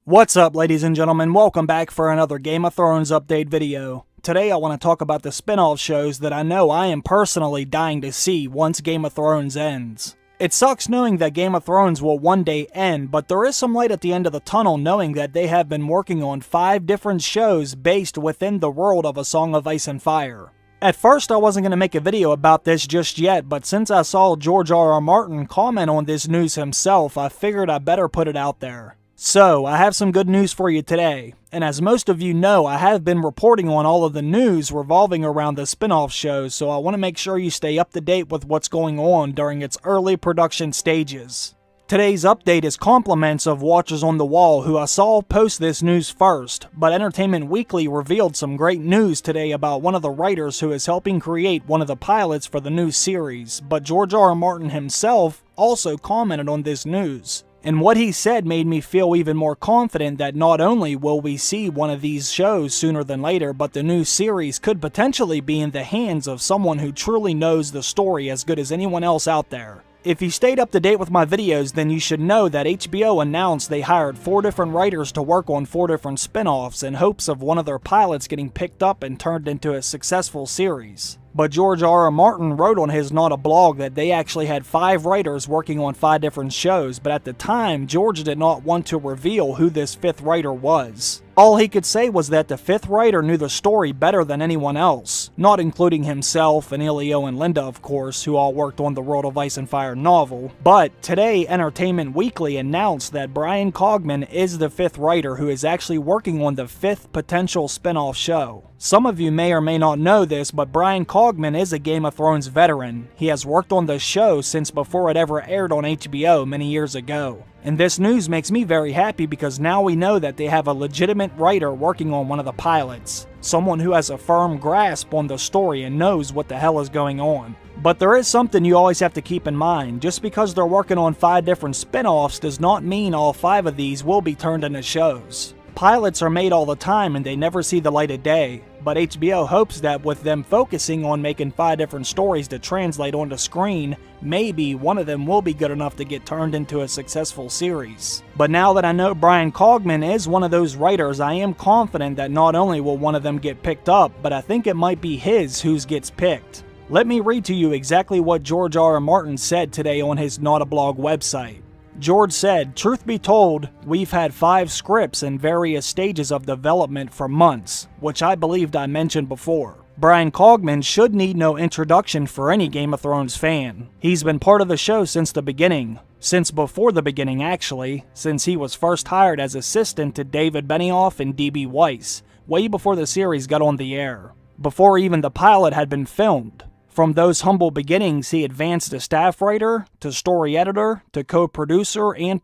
What's up, ladies and gentlemen? Welcome back for another Game of Thrones update video. Today I want to talk about the spin-off shows that I know I am personally dying to see once Game of Thrones ends. It sucks knowing that Game of Thrones will one day end, but there is some light at the end of the tunnel knowing that they have been working on 5 different shows based within the world of A Song of Ice and Fire. At first I wasn't going to make a video about this just yet, but since I saw George R.R. Martin comment on this news himself, I figured I better put it out there. So, I have some good news for you today, and as most of you know, I have been reporting on all of the news revolving around the spin-off shows, so I want to make sure you stay up to date with what's going on during its early production stages. Today's update is compliments of Watchers on the Wall, who I saw post this news first, but Entertainment Weekly revealed some great news today about one of the writers who is helping create one of the pilots for the new series, but George R.R. Martin himself also commented on this news. And what he said made me feel even more confident that not only will we see one of these shows sooner than later, but the new series could potentially be in the hands of someone who truly knows the story as good as anyone else out there. If you stayed up to date with my videos, then you should know that HBO announced they hired 4 different writers to work on 4 different spin-offs in hopes of one of their pilots getting picked up and turned into a successful series. But George R.R. Martin wrote on his Not a Blog that they actually had 5 writers working on 5 different shows, but at the time, George did not want to reveal who this 5th writer was. All he could say was that the 5th writer knew the story better than anyone else, not including himself and Elio and Linda, of course, who all worked on the World of Ice and Fire novel. But today, Entertainment Weekly announced that Bryan Cogman is the 5th writer who is actually working on the 5th potential spin-off show. Some of you may or may not know this, but Bryan Cogman is a Game of Thrones veteran. He has worked on the show since before it ever aired on HBO many years ago. And this news makes me very happy because now we know that they have a legitimate writer working on one of the pilots. Someone who has a firm grasp on the story and knows what the hell is going on. But there is something you always have to keep in mind. Just because they're working on 5 different spin-offs does not mean all 5 of these will be turned into shows. Pilots are made all the time and they never see the light of day, but HBO hopes that with them focusing on making 5 different stories to translate onto screen, maybe one of them will be good enough to get turned into a successful series. But now that I know Bryan Cogman is one of those writers, I am confident that not only will one of them get picked up, but I think it might be his who gets picked. Let me read to you exactly what George R.R. Martin said today on his Not a Blog website. George said, "Truth be told, we've had 5 scripts in various stages of development for months, which I believed I mentioned before. Bryan Cogman should need no introduction for any Game of Thrones fan. He's been part of the show since the beginning. Since before the beginning, actually, since he was first hired as assistant to David Benioff and D.B. Weiss, way before the series got on the air. Before even the pilot had been filmed. From those humble beginnings, he advanced to staff writer, to story editor, to co-producer and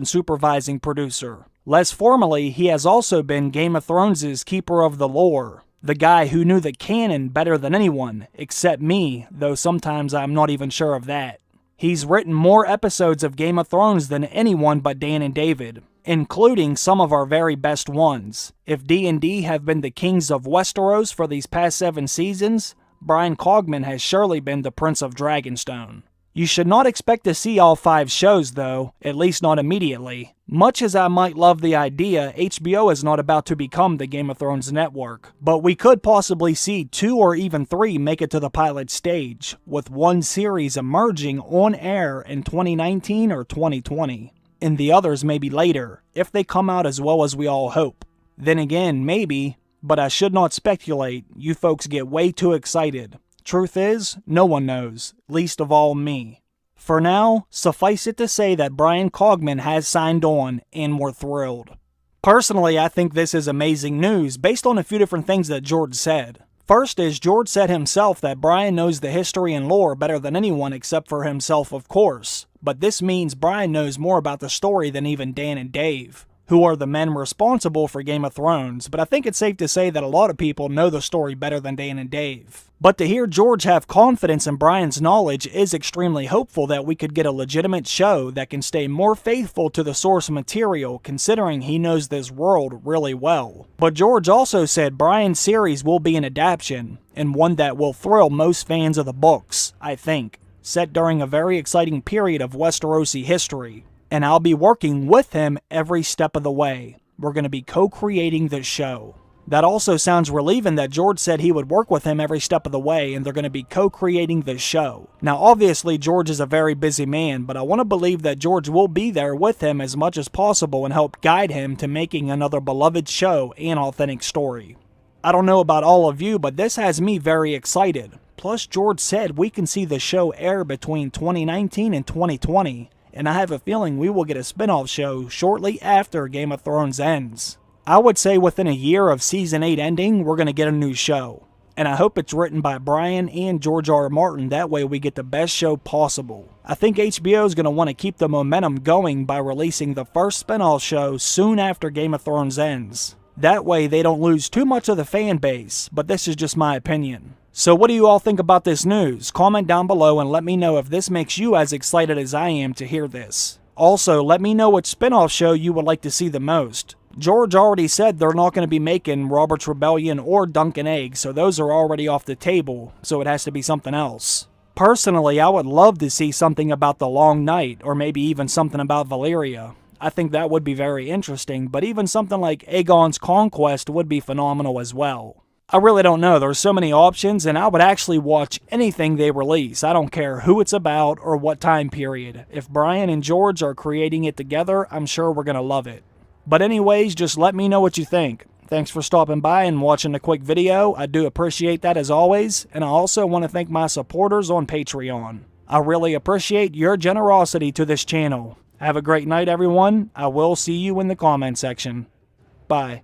supervising producer. Less formally, he has also been Game of Thrones' keeper of the lore, the guy who knew the canon better than anyone, except me, though sometimes I'm not even sure of that. He's written more episodes of Game of Thrones than anyone but Dan and David, including some of our very best ones. If D&D have been the kings of Westeros for these past 7 seasons, Bryan Cogman has surely been the Prince of Dragonstone. You should not expect to see all 5 shows though, at least not immediately. Much as I might love the idea, HBO is not about to become the Game of Thrones network. But we could possibly see 2 or even 3 make it to the pilot stage, with one series emerging on air in 2019 or 2020. And the others maybe later, if they come out as well as we all hope. Then again, maybe, but I should not speculate, you folks get way too excited. Truth is, no one knows, least of all me. For now, suffice it to say that Bryan Cogman has signed on, and we're thrilled. Personally, I think this is amazing news, based on a few different things that George said. First is, George said himself that Bryan knows the history and lore better than anyone except for himself, of course. But this means Bryan knows more about the story than even Dan and Dave, who are the men responsible for Game of Thrones, but I think it's safe to say that a lot of people know the story better than Dan and Dave. But to hear George have confidence in Bryan's knowledge is extremely hopeful that we could get a legitimate show that can stay more faithful to the source material, considering he knows this world really well. But George also said Bryan's series will be an adaptation, and one that will thrill most fans of the books, I think, set during a very exciting period of Westerosi history. and I'll be working with him every step of the way. We're going to be co-creating the show. That also sounds relieving that George said he would work with him every step of the way and they're going to be co-creating the show. Now obviously George is a very busy man, but I want to believe that George will be there with him as much as possible and help guide him to making another beloved show and authentic story. I don't know about all of you, but this has me very excited. Plus George said we can see the show air between 2019 and 2020, and I have a feeling we will get a spin-off show shortly after Game of Thrones ends. I would say within a year of Season 8 ending, we're going to get a new show. And I hope it's written by Brian and George R. R. Martin, that way we get the best show possible. I think HBO is going to want to keep the momentum going by releasing the first spin-off show soon after Game of Thrones ends. That way they don't lose too much of the fan base, but this is just my opinion. So what do you all think about this news? Comment down below and let me know if this makes you as excited as I am to hear this. Also, let me know which spin-off show you would like to see the most. George already said they're not going to be making Robert's Rebellion or Dunkin' Egg, so those are already off the table, so it has to be something else. Personally, I would love to see something about the Long Night, or maybe even something about Valyria. I think that would be very interesting, but even something like Aegon's Conquest would be phenomenal as well. I really don't know, there's so many options, and I would actually watch anything they release. I don't care who it's about or what time period. If Brian and George are creating it together, I'm sure we're going to love it. But anyways, just let me know what you think. Thanks for stopping by and watching the quick video. I do appreciate that as always, and I also want to thank my supporters on Patreon. I really appreciate your generosity to this channel. Have a great night, everyone. I will see you in the comment section. Bye.